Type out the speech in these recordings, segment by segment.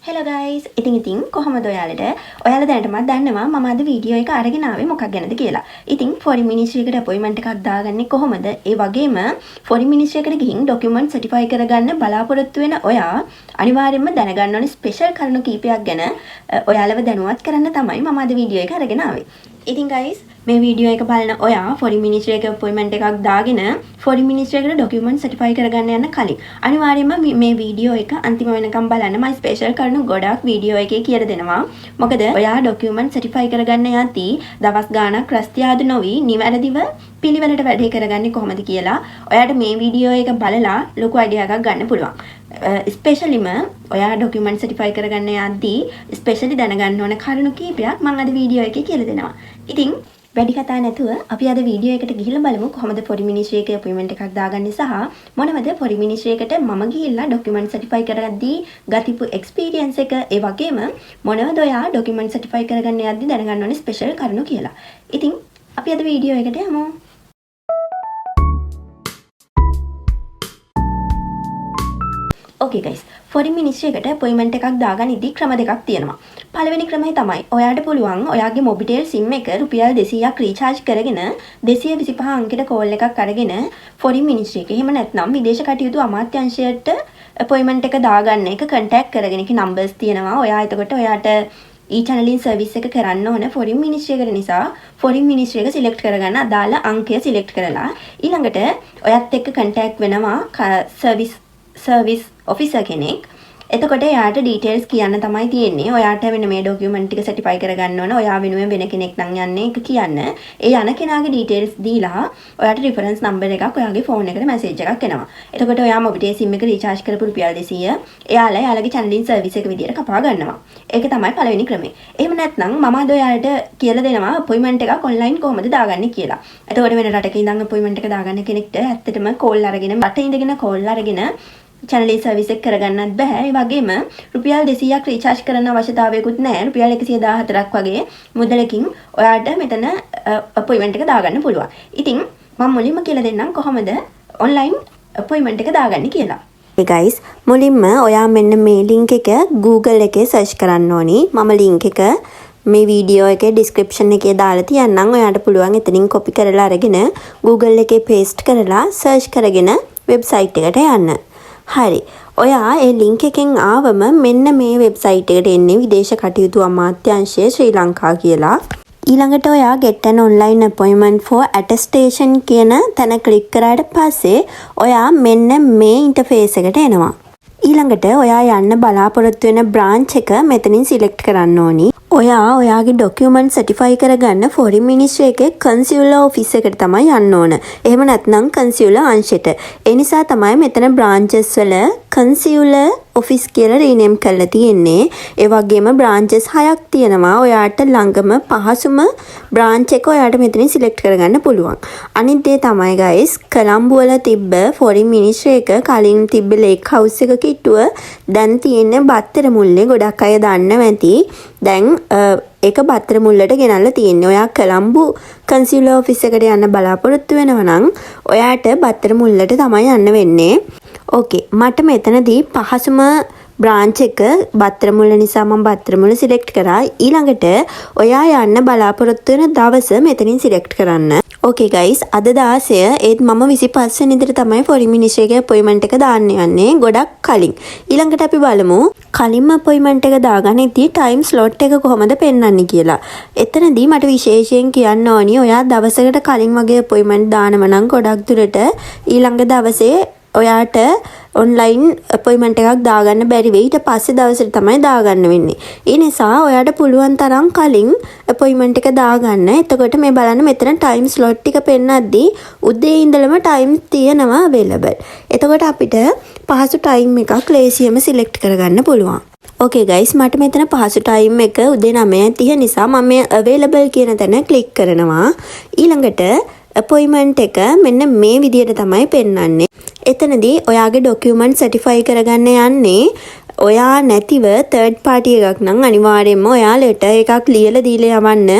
Hello guys, ඉතින් කොහමද ඔයාලට? ඔයාලා දැනටමත් දන්නවා මම අද වීඩියෝ එක අරගෙන ආවේ මොකක් ගැනද කියලා. ඉතින් foreign ministry එකට appointment එකක් දාගන්නේ කොහොමද? ඒ වගේම foreign ministry එකට ගිහින් document certify කරගන්න බලාපොරොත්තු වෙන ඔයා අනිවාර්යයෙන්ම දැනගන්න ඕනේ ස්පෙෂල් කරුණු කීපයක් ගැන ඔයාලව දැනුවත් කරන්න තමයි මම අද වීඩියෝ එක අරගෙන ආවේ. ඉතින් guys මේ වීඩියෝ එක බලන ඔයා foreign ministry එක appointment එකක් දාගෙන foreign ministry එකට document certify කරගන්න යන කලින් අනිවාර්යයෙන්ම මේ වීඩියෝ එක අන්තිම වෙනකම් බලන්න. මම ස්පෙෂල් කරුණු ගොඩක් වීඩියෝ එකේ කියලා දෙනවා. මොකද ඔයා document certify කරගන්න යද්දී දවස් ගාණක් රස්තියාදු නොවි නිවැරදිව පිළිවෙලට වැඩේ කරගන්නේ කොහොමද කියලා ඔයාට මේ වීඩියෝ එක බලලා ලොකු අයිඩියා එකක් ගන්න පුළුවන්. ස්පෙෂලිම ඔයා document certify කරගන්න යද්දී ස්පෙෂලි දැනගන්න ඕන කරුණු කීපයක් මම අද වීඩියෝ එකේ කියලා දෙනවා. ඉතින් වැඩි කතා නැතුව අපි අද වීඩියෝ එකට ගිහිල්ලා බලමු කොහොමද foreign ministry එකේ appointment එකක් දාගන්නේ සහ මොනවද foreign ministry එකට මම ගිහිල්ලා document certify කරගද්දී ගතිපු experience එක ඒ වගේම මොනවද ඔයා document certify කරගන්න යද්දී දැනගන්න ඕනේ ස්පෙෂල් කරුණු කියලා. ඉතින් අපි අද වීඩියෝ එකට යමු. Okay guys, foreign ministry එකට appointment එකක් දාගන්න ඉදි ක්‍රම දෙකක් තියෙනවා. පළවෙනි ක්‍රමය තමයි ඔයාට පුළුවන් ඔයාගේ මොබිටෙල් SIM එක රුපියල් 200ක් රීචාර්ජ් කරගෙන 225 අංකයට කෝල් එකක් අරගෙන foreign ministry එක එහෙම නැත්නම් විදේශ කටයුතු අමාත්‍යාංශයට appointment එක දාගන්න එක contact කරගෙන ඒකේ numbers තියෙනවා. ඔයා එතකොට ඔයාට e-channeling service එක කරන්න ඕන foreign ministry එකට නිසා foreign ministry එක select කරගන්න අදාළ අංකය select කරලා ඊළඟට ඔයත් එක්ක contact වෙනවා service officer කෙනෙක්. එතකොට එයාට details කියන්න තමයි තියෙන්නේ. ඔයාට වෙන මේ document ටික certify කරගන්න ඕන. ඔයා වෙනුවෙන් වෙන කෙනෙක් නම් යන්නේ ඒක කියන්න. ඒ යන කෙනාගේ details දීලා ඔයාට reference number එකක් ඔයාගේ phone එකට message එකක් එනවා. එතකොට ඔයා මොබිටෙල් SIM එක recharge කරපු රුපියල් 200 එයාලගේ channeling service එක විදියට කපා ගන්නවා. ඒක තමයි පළවෙනි ක්‍රමය. එහෙම නැත්නම් මම අද ඔයාලට කියලා දෙනවා appointment එකක් online කොහොමද දාගන්නේ කියලා. එතකොට වෙන රටක ඉඳන් appointment එක දාගන්න කෙනෙක්ට ඇත්තටම call අරගෙන රට ඉඳගෙන call අරගෙන channeling service එක කරගන්නත් බෑ. ඒ වගේම රුපියල් 200ක් රීචාර්ජ් කරන්න අවශ්‍යතාවයකුත් නැහැ. රුපියල් 114ක් වගේ මුදලකින් ඔයාට මෙතන appointment එක දාගන්න පුළුවන්. ඉතින් මම මුලින්ම කියලා දෙන්නම් කොහොමද online appointment එක දාගන්නේ කියලා. Hey guys, මුලින්ම ඔයා මෙන්න මේ link එක Google එකේ search කරන්න ඕනි. මම link එක මේ වීඩියෝ එකේ description එකේ දාලා තියන්නම්. ඔයාට පුළුවන් එතනින් copy කරලා අරගෙන Google එකේ paste කරලා search කරගෙන website එකට යන්න. හරි. ඔයා ඒ link එකෙන් ආවම මෙන්න මේ website එකට එන්නේ විදේශ කටයුතු අමාත්‍යාංශය ශ්‍රී ලංකා කියලා. ඊළඟට ඔයා get an online appointment for attestation කියන තැන click කරාට පස්සේ ඔයා මෙන්න මේ interface එකට එනවා. ඊළඟට ඔයා යන්න බලාපොරොත්තු වෙන branch එක මෙතනින් select කරන්න ඕනි. ඔයාගේ document certify කරගන්න foreign ministry එකේ consular office එකට තමයි යන්න ඕන. එහෙම නැත්නම් consular අංශයට. ඒ නිසා තමයි මෙතන branches වල consular office කියලා rename කරලා තියෙන්නේ. ඒ වගේම branches 6ක් තියෙනවා. ඔයාට ළඟම පහසුම branch එක ඔයාට මෙතනින් select කරගන්න පුළුවන්. අනිත් දේ තමයි guys කොළඹ වල තිබ්බ foreign ministry එක කලින් තිබ්බ lake house එක කිට්ටුව දැන් තියෙන්නේ බත්තර මුල්ලේ. ගොඩක් අය දන්නවා ඇති. දැන් ඒක බත්තර මුල්ලට ගෙනල්ලා තියෙන්නේ. ඔයා කොළඹ consular office එකට යන්න බලාපොරොත්තු වෙනවා නම් ඔයාට බත්තර මුල්ලට තමයි යන්න වෙන්නේ. ඕකේ, මට මෙතනදී පහසුම branch එක බත්තර මුල්ල නිසා මම බත්තර මුල්ල select කරා. ඊළඟට ඔයා යන්න බලාපොරොත්තු වෙන දවස මෙතනින් select කරන්න. ඕකේ guys, අද 16 ඒත් මම 25 වෙනිදාට තමයි foreign ministry එකේ appointment එක දාන්න යන්නේ. ගොඩක් කලින්. ඊළඟට අපි බලමු කලින්ම appointment එක දාගන්නදී time slot එක කොහොමද පෙන්වන්නේ කියලා. එතනදී මට විශේෂයෙන් කියන්න ඕනි ඔයා දවසකට කලින් වගේ appointment දානව නම් ගොඩක් දුරට ඊළඟ දවසේ ඔයාට online appointment එකක් දාගන්න බැරි වෙයි. ඊට පස්සේ දවසට තමයි දාගන්න වෙන්නේ. ඒ නිසා ඔයාට පුළුවන් තරම් කලින් appointment එක දාගන්න. එතකොට මේ බලන්න මෙතන time slot ටික පෙන්නද්දී උදේ ඉඳලම time තියෙනවා available. එතකොට අපිට පහසු time එකක් ලේසියෙම select කරගන්න පුළුවන්. Okay guys, මට මෙතන පහසු time එක උදේ 9:30 නිසා මම මේ available කියන තැන click කරනවා. ඊළඟට appointment එක මෙන්න මේ විදියට තමයි පෙන්වන්නේ. එතනදී ඔයාගේ document certify කරගන්න යන්නේ ඔයා නැතිව තර්ඩ් පාටි එකක් නම් අනිවාර්යෙන්ම ඔයා ලෙටර් එකක් ලියලා දීලා යවන්න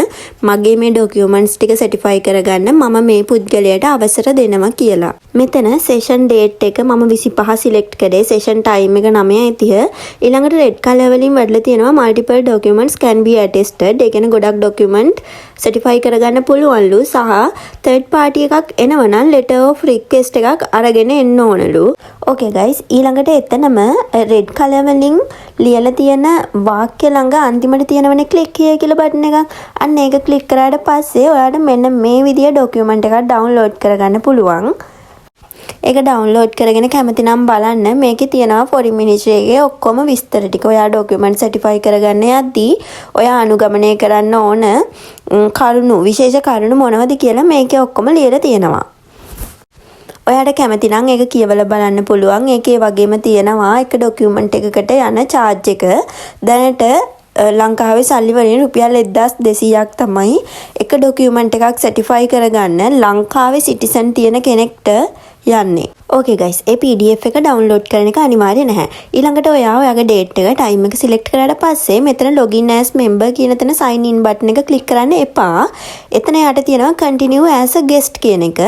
මගේ මේ ඩොකියුමන්ට්ස් ටික සර්ටිෆයි කරගන්න මම මේ පුද්ගලයාට අවසර දෙනවා කියලා. මෙතන සෙෂන් ඩේට් එක මම 25 සිලෙක්ට් කරේ. සෙෂන් ටයිම් එක 9:30. ඊළඟට රෙඩ් කලර් වලින් වැඩලා තියෙනවා multiple documents can be attested. ඒ කියන්නේ ගොඩක් ඩොකියුමන්ට් සර්ටිෆයි කරගන්න පුළුවන්ලු සහ තර්ඩ් පාටි එකක් එනවනම් letter of request එකක් අරගෙන එන්න ඕනලු. Okay guys ඊළඟට එතනම රෙඩ් කලර් වලින් ලියලා තියෙන වාක්‍ය ළඟ අන්තිමට තියෙනවනේ ක්ලික් here කියලා බටන් එකක්. අන්න ඒක ක්ලික් කරාට පස්සේ ඔයාලට මෙන්න මේ විදිය ඩොකියුමන්ට් එකක් ඩවුන්ලෝඩ් කරගන්න පුළුවන්. ඒක ඩවුන්ලෝඩ් කරගෙන කැමති නම් බලන්න මේකේ තියෙනවා ෆොරින් මිනිස්ට්‍රි එකේ ඔක්කොම විස්තර ටික. ඔයා ඩොකියුමන්ට් සර්ටිෆයි කරගන්න යද්දී ඔයා අනුගමනය කරන්න ඕන කරුණු විශේෂ කරුණු මොනවද කියලා මේකේ ඔක්කොම ලියලා තියෙනවා. ඔයාට කැමති නම් ඒක කියවලා බලන්න පුළුවන්. ඒකේ වගේම තියෙනවා එක ඩොකියුමන්ට් එකකට යන charge එක. දැනට ලංකාවේ සල්ලි වලින් රුපියල් 1200ක් තමයි එක ඩොකියුමන්ට් එකක් සර්ටිෆයි කරගන්න ලංකාවේ සිටිසන් තියෙන කෙනෙක්ට යන්නේ. Okay guys ඒ PDF එක ඩවුන්ලෝඩ් කරන එක අනිවාර්ය නැහැ. ඊළඟට ඔයාගේ date එක time එක select කරාට පස්සේ මෙතන login as member කියන තැන sign in button එක click කරන්න එපා. එතන යට තියෙනවා continue as a guest කියන එක.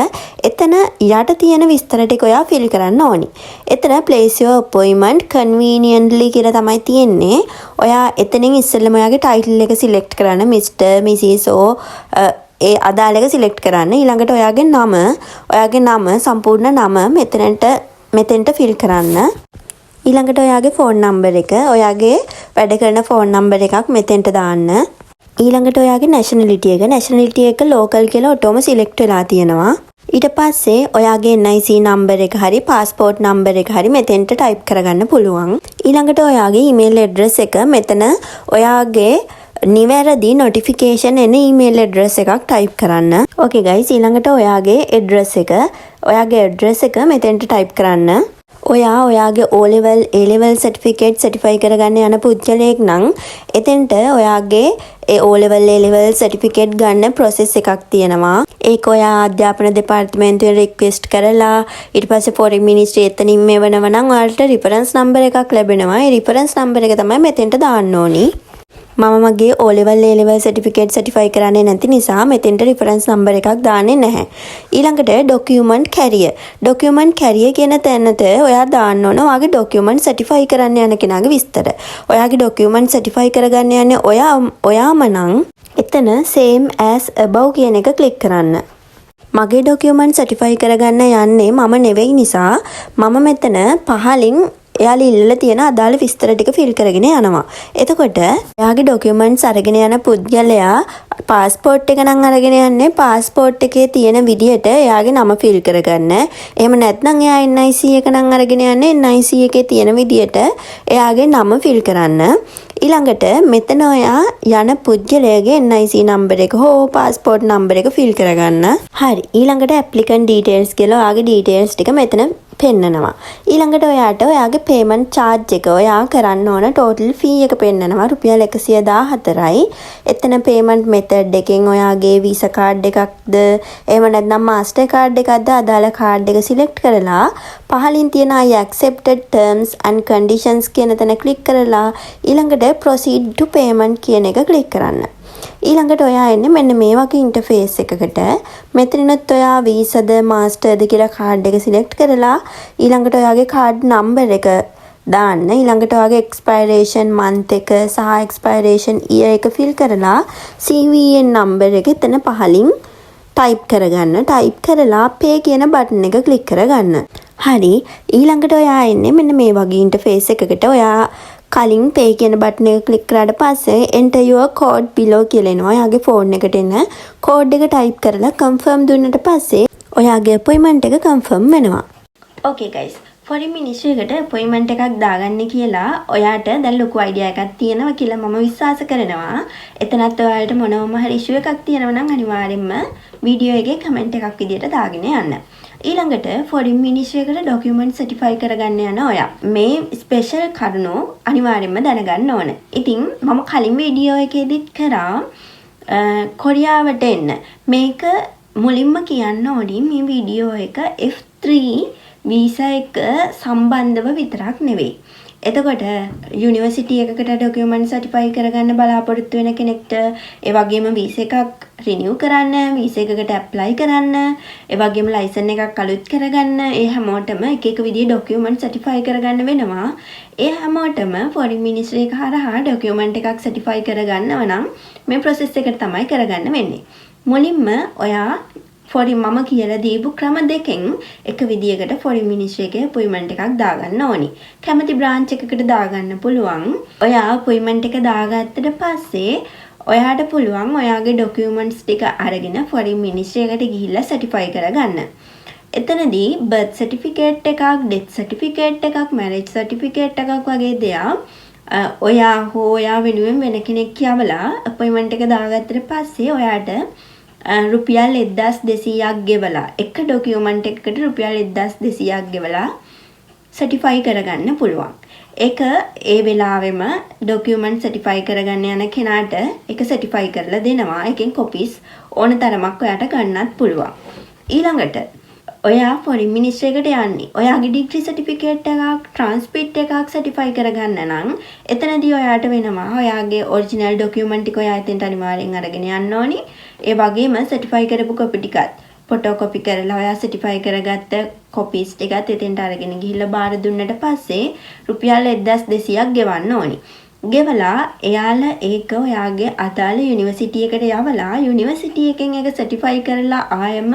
එතන යට තියෙන විස්තර ටික ඔයා fill කරන්න ඕනි. එතන place your appointment conveniently කියලා තමයි තියෙන්නේ. ඔයා එතනින් ඉස්සෙල්ලම ඔයාගේ title එක select කරන්න Mr. Mrs. ඒ අදාළ එක සිලෙක්ට් කරන්න. ඊළඟට ඔයාගේ නම සම්පූර්ණ නම මෙතෙන්ට ෆිල් කරන්න. ඊළඟට ඔයාගේ ෆෝන් නම්බර් එක ඔයාගේ වැඩ කරන ෆෝන් නම්බර් එකක් මෙතෙන්ට දාන්න. ඊළඟට ඔයාගේ නැෂනලිටි එක ලෝකල් කියලා ඔටෝම සිලෙක්ට් වෙලා තියෙනවා. ඊට පස්සේ ඔයාගේ NIC නම්බර් එක හරි පාස්පෝර්ට් නම්බර් එක හරි මෙතෙන්ට ටයිප් කරගන්න පුළුවන්. ඊළඟට ඔයාගේ ඊමේල් ඇඩ්‍රස් එක මෙතන ඔයාගේ නිවැරදි නොටිෆිකේෂන් එන ඊමේල් ඇඩ්‍රස් එකක් ටයිප් කරන්න. ඕකේ ගයිස් ඊළඟට ඔයාගේ ඇඩ්‍රස් එක මෙතෙන්ට ටයිප් කරන්න. ඔයාගේ O level A level certificate certify කරගන්න යන පුද්ගලයෙක් නම් එතෙන්ට ඔයාගේ ඒ O level A level certificate ගන්න process එකක් තියෙනවා. ඒක ඔයා අධ්‍යාපන දෙපාර්තමේන්තුවේ request කරලා ඊට පස්සේ foreign ministry එතනින් මෙවනවා නම් ඔයාලට reference number එකක් ලැබෙනවා. ඒ reference number එක තමයි මෙතෙන්ට දාන්න ඕනි. මම මගේ O level A level certificate certify කරන්නේ නැති නිසා මෙතෙන්ට reference number එකක් දාන්නේ නැහැ. ඊළඟට document carrier කියන තැනට ඔයා දාන්න ඕන ඔයාගේ document certify කරන්න යන කෙනාගේ විස්තර. ඔයාගේ document certify කරගන්න යන්නේ ඔයාම නම් එතන same as above කියන එක click කරන්න. මගේ document certify කරගන්න යන්නේ මම නෙවෙයි නිසා මම මෙතන පහලින් එයාලා ඉල්ලලා තියෙන අදාළ විස්තර ටික ෆිල් කරගෙන යනවා. එතකොට එයාගේ ડોකියුමන්ට්ස් අරගෙන යන පුද්ගලයා පාස්පෝර්ට් එක නම් අරගෙන යන්නේ පාස්පෝර්ට් එකේ තියෙන විදිහට එයාගේ නම ෆිල් කරගන්න. එහෙම නැත්නම් එයා NIC එක නම් අරගෙන යන්නේ NIC එකේ තියෙන විදිහට එයාගේ නම ෆිල් කරන්න. ඊළඟට මෙතන ඔයා යන පුද්ගලයාගේ NIC නම්බර් එක හෝ පාස්පෝර්ට් නම්බර් එක ෆිල් කරගන්න. හරි. ඊළඟට applicant details කියලා ඔයාගේ details ටික මෙතන පෙන්නනවා. ඊළඟට ඔයාට ඔයාගේ payment charge එක ඔයා කරන්න ඕන total fee එක පෙන්නනවා රුපියල් 114යි. එතන payment method එකෙන් ඔයාගේ visa card එකක්ද එහෙම නැත්නම් master card එකක්ද අදාළ card එක select කරලා පහලින් තියෙන I accepted terms and conditions කියන තැන click කරලා ඊළඟට proceed to payment කියන එක click කරන්න. ඊළඟට ඔයා එන්නේ මෙන්න මේ වගේ ඉන්ටර්ෆේස් එකකට. මෙතනිනුත් ඔයා වීසාද මාස්ටර්ද කියලා කාඩ් එක සිලෙක්ට් කරලා ඊළඟට ඔයාගේ කාඩ් නම්බර් එක දාන්න. ඊළඟට ඔයාගේ එක්ස්පයරේෂන් මන්ත් එක සහ එක්ස්පයරේෂන් ඉයර් එක ෆිල් කරලා CVN නම්බර් එක එතන පහලින් ටයිප් කරගන්න. ටයිප් කරලා pay කියන බටන් එක ක්ලික් කරගන්න. හරි. ඊළඟට ඔයා එන්නේ මෙන්න මේ වගේ ඉන්ටර්ෆේස් එකකට. ඔයා කලින් pay කියන බටන් එක ක්ලික් කරාට පස්සේ enter your code below කියලා එනවා. ඔයාගේ ෆෝන් එකට එන කෝඩ් එක ටයිප් කරලා confirm දුන්නට පස්සේ ඔයාගේ appointment එක confirm වෙනවා. Okay guys. foreign ministry එකට appointment එකක් දාගන්න කියලා ඔයාට දැන් ලොකු idea එකක් තියෙනවා කියලා මම විශ්වාස කරනවා. එතනත් ඔයාලට මොනවම හරි issue එකක් තියෙනවා නම් අනිවාර්යෙන්ම වීඩියෝ එකේ comment එකක් විදියට දාගෙන යන්න. ඊළඟට foreign ministry එකට document certify කරගන්න යන ඔයා මේ special කරුණු අනිවාර්යෙන්ම දැනගන්න ඕන. ඉතින් මම කලින් වීඩියෝ එකේදීත් කරා කොරියාවට එන්න. මේක මුලින්ම කියන්න ඕනි මේ වීඩියෝ එක F3 වීසා එක සම්බන්ධව විතරක් නෙවෙයි. එතකොට යුනිවර්සිටි එකකට ඩොකියුමන්ට් සර්ටිෆයි කරගන්න බලාපොරොත්තු වෙන කෙනෙක්ට ඒ වගේම වීසා එකක් රිනිව් කරන්න, වීසා එකකට ඇප්ලයි කරන්න, ඒ වගේම ලයිසන් එකක් අලුත් කරගන්න, ඒ හැමෝටම එක එක විදිහේ ඩොකියුමන්ට් සර්ටිෆයි කරගන්න වෙනවා. ඒ හැමෝටම ෆොරින් මිනිස්ට්‍රි එක හරහා ඩොකියුමන්ට් එකක් සර්ටිෆයි කරගන්නව නම් මේ ප්‍රොසෙස් එකට තමයි කරගන්න වෙන්නේ. මුලින්ම ඔයා ෆොරින් මම කියලා දීපු ක්‍රම දෙකෙන් එක විදියකට ෆොරින් මිනිස්ට්‍රි එකේ අපොයින්ට්මන්ට් එකක් දාගන්න ඕනි. කැමති බ්‍රාන්ච් එකකට දාගන්න පුළුවන්. ඔයා අපොයින්ට්මන්ට් එක දාගත්තට පස්සේ ඔයාට පුළුවන් ඔයාගේ ඩොකියුමන්ට්ස් ටික අරගෙන ෆොරින් මිනිස්ට්‍රි එකට ගිහිල්ලා සර්ටිෆයි කරගන්න. එතනදී බර්ත් සර්ටිෆිකේට් එකක්, ඩෙත් සර්ටිෆිකේට් එකක්, මැරේජ් සර්ටිෆිකේට් එකක් වගේ දෙයක් ඔයා හෝ ඔයා වෙනුවෙන් වෙන කෙනෙක් කියවලා අපොයින්ට්මන්ට් එක දාගත්තට පස්සේ ඔයාට රුපියල් 1200ක් ගෙවලා එක ඩොකියුමන්ට් එකකට රුපියල් 1200ක් ගෙවලා සර්ටිෆයි කරගන්න පුළුවන්. ඒක ඒ වෙලාවෙම ඩොකියුමන්ට් සර්ටිෆයි කරගන්න යන කෙනාට ඒක සර්ටිෆයි කරලා දෙනවා. ඒකෙන් කොපිස් ඕන තරමක් ඔයාට ගන්නත් පුළුවන්. ඊළඟට ඔයා ෆොරින් මිනිස්ට්‍රි එකට යන්නේ. ඔයාගේ ඩිග්‍රී සර්ටිෆිකේට් එකක්, ට්‍රාන්ස්ක්‍රිප්ට් එකක් සර්ටිෆයි කරගන්න නම් එතනදී ඔයාට වෙනවා ඔයාගේ ඔරිජිනල් ඩොකියුමන්ට් ටික ඔයා එතෙන්ට අනිවාර්යෙන් අරගෙන යන්න ඕනි. ඒ වගේම සර්ටිෆයි කරපු කොපි ටිකත් ෆොටෝකොපි කරලා ඔයා සර්ටිෆයි කරගත්ත කොපීස් ටිකත් එතෙන්ට අරගෙන ගිහිල්ලා බාර දුන්නට පස්සේ රුපියල් 1200ක් ගෙවන්න ඕනි. ගෙවලා එයාලා ඒක ඔයාගේ අදාළ යුනිවර්සිටි එකට යවලා යුනිවර්සිටි එකෙන් ඒක සර්ටිෆයි කරලා ආයම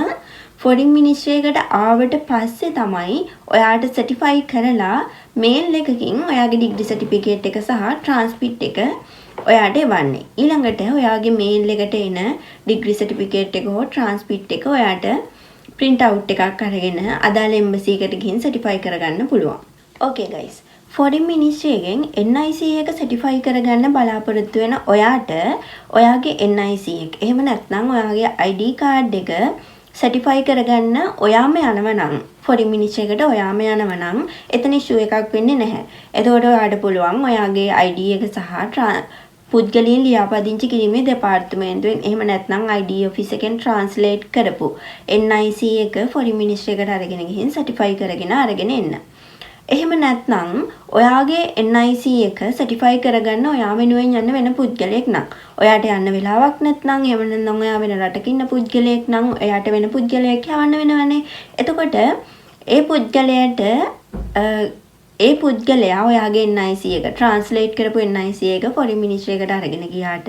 ෆොරින් මිනිස්ට්‍රි එකට ආවට පස්සේ තමයි ඔයාට සර්ටිෆයි කරලා මේල් එකකින් ඔයාගේ ඩිග්‍රී සර්ටිෆිකේට් එක සහ ට්‍රාන්ස්ක්‍රිප්ට් එක ඔයාට එවන්නේ. ඊළඟට ඔයාගේ මේල් එකට එන ඩිග්‍රී සර්ටිෆිකේට් එක හෝ ට්‍රාන්ස්ක්‍රිප්ට් එක ඔයාට print out එකක් අරගෙන අදාළ එම්බසි එකට ගිහින් සර්ටිෆයි කරගන්න පුළුවන්. Okay guys. ෆොරින් මිනිස්ට්‍රි එකෙන් NIC එක සර්ටිෆයි කරගන්න බලාපොරොත්තු වෙන ඔයාට ඔයාගේ NIC එක එහෙම නැත්නම් ඔයාගේ ID කාඩ් එක සර්ටිෆයි කරගන්න ඔයාම යනවා නම් ෆොරින් මිනිස්ට්‍රි එකට ඔයාම යනවා නම් එතන ඉෂුව එකක් වෙන්නේ නැහැ. එතකොට ඔයාට පුළුවන් ඔයාගේ ID එක සහ පුද්ගලයන් ලියාපදිංචි කිරීමේ දෙපාර්තමේන්තුවෙන් එහෙම නැත්නම් ID ඔෆිස් එකෙන් ට්‍රාන්ස්ලේට් කරපු NIC එක ෆොරින් මිනිස්ට්‍රි එකට අරගෙන ගිහින් සර්ටිෆයි කරගෙන අරගෙන එන්න. එහෙම නැත්නම් ඔයාගේ NIC එක සර්ටිෆයි කරගන්න ඔයා වෙනුවෙන් යන්න වෙන පුද්ගලයෙක් නම් ඔයාට යන්න වෙලාවක් නැත්නම් එහෙම නැත්නම් ඔයා වෙන රටක ඉන්න පුද්ගලයෙක් නම් එයාට වෙන පුද්ගලයෙක් යවන්න වෙනවනේ. එතකොට ඒ පුද්ගලයා ඔයාගේ NIC එක ට්‍රාන්ස්ලේට් කරපු NIC එක ෆොරින් මිනිස්ට්‍රි එකට අරගෙන ගියාට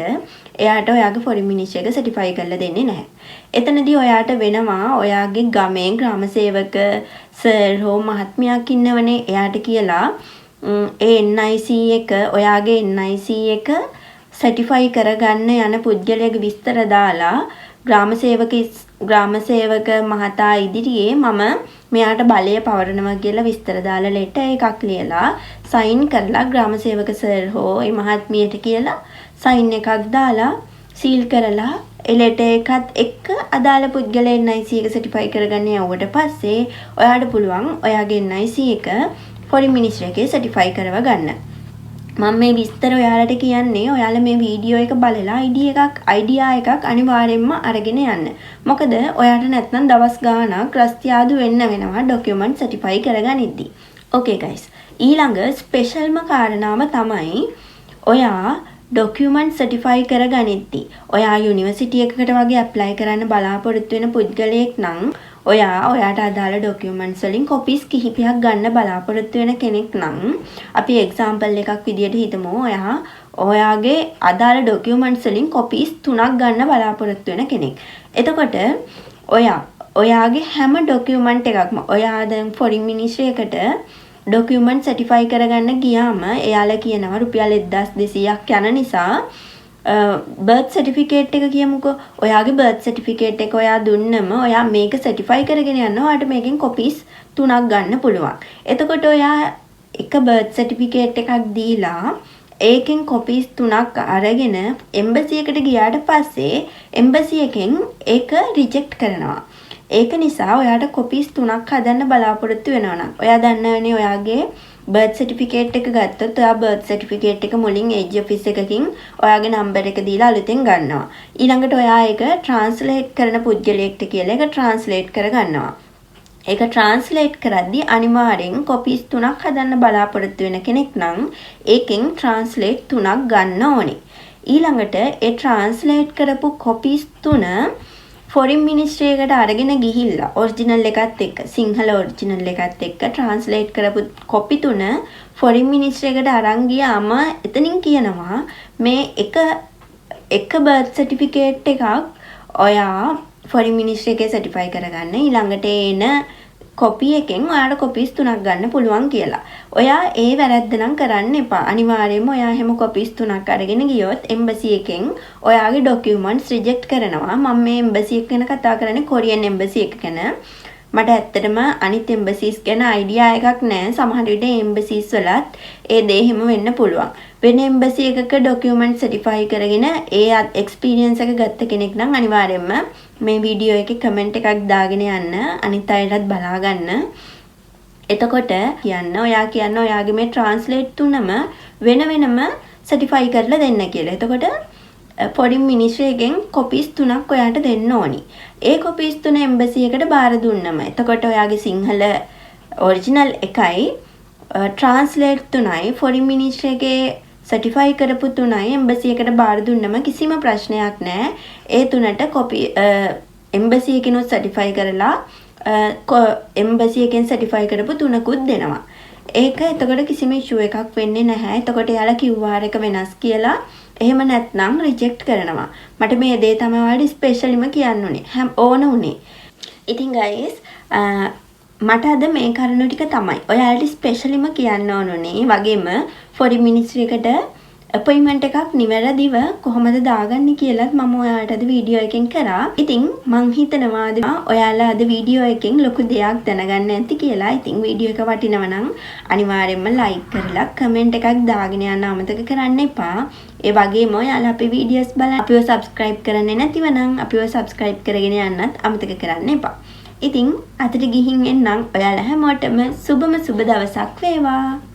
එයාට ඔයාගේ ෆොරින් මිනිස්ට්‍රි එක සර්ටිෆයි කරලා දෙන්නේ නැහැ. එතනදී ඔයාට වෙනවා ඔයාගේ ගමේ ග්‍රාම සේවක සර් හෝ මහත්මියක් ඉන්නවනේ එයාට කියලා ඒ NIC එක ඔයාගේ NIC එක සර්ටිෆයි කරගන්න යන පුද්ගලයාගේ විස්තර දාලා ග්‍රාම සේවක මහතා ඉදිරියේ මම මෙයාට බලය පවරනවා කියලා විස්තර දාලා ලෙටර් එකක් ලියලා සයින් කරලා ග්‍රාම සේවක සර් හෝ ඒ මහත්මියට කියලා සයින් එකක් දාලා සීල් කරලා ඒ ලෙටර් එකත් එක්ක අදාළ පුද්ගලයා NIC එක සර්ටිෆයි කරගන්න යවුවට පස්සේ ඔයාට පුළුවන් ඔයාගේ NIC එක ෆොරින් මිනිස්ට්‍රි එකේ සර්ටිෆයි කරව ගන්න. මම මේ විස්තර ඔයාලට කියන්නේ ඔයාලා මේ වීඩියෝ එක බලලා අයිඩියා එකක් අනිවාර්යෙන්ම අරගෙන යන්න. මොකද ඔයාට නැත්නම් දවස් ගාණක් රස්තියාදු වෙන්න වෙනවා ඩොකියුමන්ට් සර්ටිෆයි කරගනිද්දි. Okay guys. ඊළඟ ස්පෙෂල්ම කාරණාව තමයි ඔයා ඩොකියුමන්ට් සර්ටිෆයි කරගනිද්දි ඔයා යුනිවර්සිටි එකකට වගේ ඇප්ලයි කරන්න බලාපොරොත්තු වෙන පුද්ගලයෙක් නම් ඔයාට අදාළ ඩොකියුමන්ට්ස් වලින් කොපීස් කිහිපයක් ගන්න බලාපොරොත්තු වෙන කෙනෙක් නම් අපි එක්සැම්පල් එකක් විදියට හිතමු ඔයාගේ අදාළ ඩොකියුමන්ට්ස් වලින් කොපීස් 3ක් ගන්න බලාපොරොත්තු වෙන කෙනෙක්. එතකොට ඔයාගේ හැම ඩොකියුමන්ට් එකක්ම ඔයා දැන් ෆොරින් මිනිස්ට්‍රි එකට ඩොකියුමන්ට් සර්ටිෆයි කරගන්න ගියාම එයාලා කියනවා රුපියල් 1200ක් යන නිසා බර්ත් සර්ටිෆිකේට් එක කියමුකෝ. ඔයාගේ බර්ත් සර්ටිෆිකේට් එක ඔයා දුන්නම ඔයා මේක සර්ටිෆයි කරගෙන යනවා. ඔයාට මේකෙන් කොපීස් 3ක් ගන්න පුළුවන්. එතකොට ඔයා එක බර්ත් සර්ටිෆිකේට් එකක් දීලා ඒකෙන් කොපීස් 3ක් අරගෙන එම්බසි එකට ගියාට පස්සේ එම්බසි එකෙන් ඒක රිජෙක්ට් කරනවා. ඒක නිසා ඔයාට කොපීස් 3ක් හදන්න බලාපොරොත්තු වෙනවා නම් ඔයා දන්නවනේ ඔයාගේ බර්ත් සර්ටිෆිකේට් එක ගත්තොත් ඔයා බර්ත් සර්ටිෆිකේට් එක මුලින් ඒජ් ඔෆිස් එකකින් ඔයාගේ නම්බර් එක දීලා අලුතෙන් ගන්නවා. ඊළඟට ඔයා ඒක ට්‍රාන්ස්ලේට් කරන පුද්ගලයෙක්ට කියලා ඒක ට්‍රාන්ස්ලේට් කර ගන්නවා. ඒක ට්‍රාන්ස්ලේට් කරද්දී අනිවාර්යෙන් කොපීස් 3ක් හදන්න බලාපොරොත්තු වෙන කෙනෙක් නම් ඒකෙන් ට්‍රාන්ස්ලේට් 3ක් ගන්න ඕනේ. ඊළඟට ඒ ට්‍රාන්ස්ලේට් කරපු කොපීස් 3 ෆොරින් මිනිස්ට්‍රි එකට අරගෙන ගිහිල්ලා ඔරිජිනල් එකත් එක්ක සිංහල ඔරිජිනල් එකත් එක්ක ට්‍රාන්ස්ලේට් කරපු කොපි 3 ෆොරින් මිනිස්ට්‍රි එකට අරන් ගියාම එතනින් කියනවා මේ එක බර්ත් සර්ටිෆිකේට් එකක් ඔයා ෆොරින් මිනිස්ට්‍රි එකේ සර්ටිෆයි කරගන්න. ඊළඟට එන කොපි එකෙන් ඔයාට කොපීස් 3ක් ගන්න පුළුවන් කියලා. ඔයා ඒ වැරද්ද නම් කරන්න එපා. අනිවාර්යයෙන්ම ඔයා හැම කොපීස් 3ක් අරගෙන ගියොත් එම්බසි එකෙන් ඔයාගේ ඩොකියුමන්ට්ස් රිජෙක්ට් කරනවා. මම මේ එම්බසි එක ගැන කතා කරන්නේ කොරියන් එම්බසි එක ගැන. මට ඇත්තටම අනිත් එම්බසිස් ගැන අයිඩියා එකක් නැහැ. සමහර විට එම්බසිස් වලත් ඒ දේ හිම වෙන්න පුළුවන්. වෙන එම්බසි එකක ඩොකියුමන්ට් සර්ටිෆයි කරගෙන ඒ එක්ස්පීරියන්ස් එක ගත්ත කෙනෙක් නම් අනිවාර්යයෙන්ම මේ වීඩියෝ එකේ කමෙන්ට් එකක් දාගෙන යන්න අනිත් අයටත් බලා ගන්න. එතකොට ඔයා කියන්න ඔයාගේ මේ ට්‍රාන්ස්ලේට් තුනම වෙන වෙනම සර්ටිෆයි කරලා දෙන්න කියලා. එතකොට ෆොරින් මිනිස්ට්‍රි එකෙන් කොපීස් 3ක් ඔයාට දෙන්න ඕනි. ඒ කොපීස් 3 එම්බසි එකට බාර දුන්නම එතකොට ඔයාගේ සිංහල ඔරිජිනල් එකයි ට්‍රාන්ස්ලේට් 3යි ෆොරින් මිනිස්ට්‍රි එකේ සර්ටිෆයි කරපු 3යි එම්බසි එකට බාර දුන්නම කිසිම ප්‍රශ්නයක් නැහැ. ඒ 3ට කොපි එම්බසි එකෙනුත් සර්ටිෆයි කරලා එම්බසි එකෙන් සර්ටිෆයි කරපු 3කුත් දෙනවා. ඒක එතකොට කිසිම ඉෂුව එකක් වෙන්නේ නැහැ. එතකොට යාලා QR එක වෙනස් කියලා එහෙම නැත්නම් රිජෙක්ට් කරනවා. මට මේ දේ තමයි ඔයාලට ස්පෙෂලිම කියන්න උනේ. ඕන උනේ. ඉතින් ගයිස් මට අද මේ කරුණු ටික තමයි ඔයාලට ස්පෙෂලිම කියන්න ඕනුනේ. වගේම ෆොරින් මිනිස්ට්‍රි එකට අපොයින්ට්මන්ට් එකක් නිවැරදිව කොහොමද දාගන්නේ කියලාත් මම ඔයාලට අද වීඩියෝ එකෙන් කරා. ඉතින් මං හිතනවා ඔයාලා අද වීඩියෝ එකෙන් ලොකු දෙයක් දැනගන්න ඇති කියලා. ඉතින් වීඩියෝ එක වටිනවා නම් අනිවාර්යෙන්ම ලයික් කරලා කමෙන්ට් එකක් දාගෙන යන්න අමතක කරන්න එපා. ඒ වගේම ඔයාලා අපේ වීඩියෝස් බලන්න අපිව සබ්ස්ක්‍රයිබ් කරන්නේ නැතිව නම් අපිව සබ්ස්ක්‍රයිබ් කරගෙන යන්නත් අමතක කරන්න එපා. ඉතින් අතට ගිහින් එන්නම්. ඔයාලා හැමෝටම සුබම සුබ දවසක් වේවා.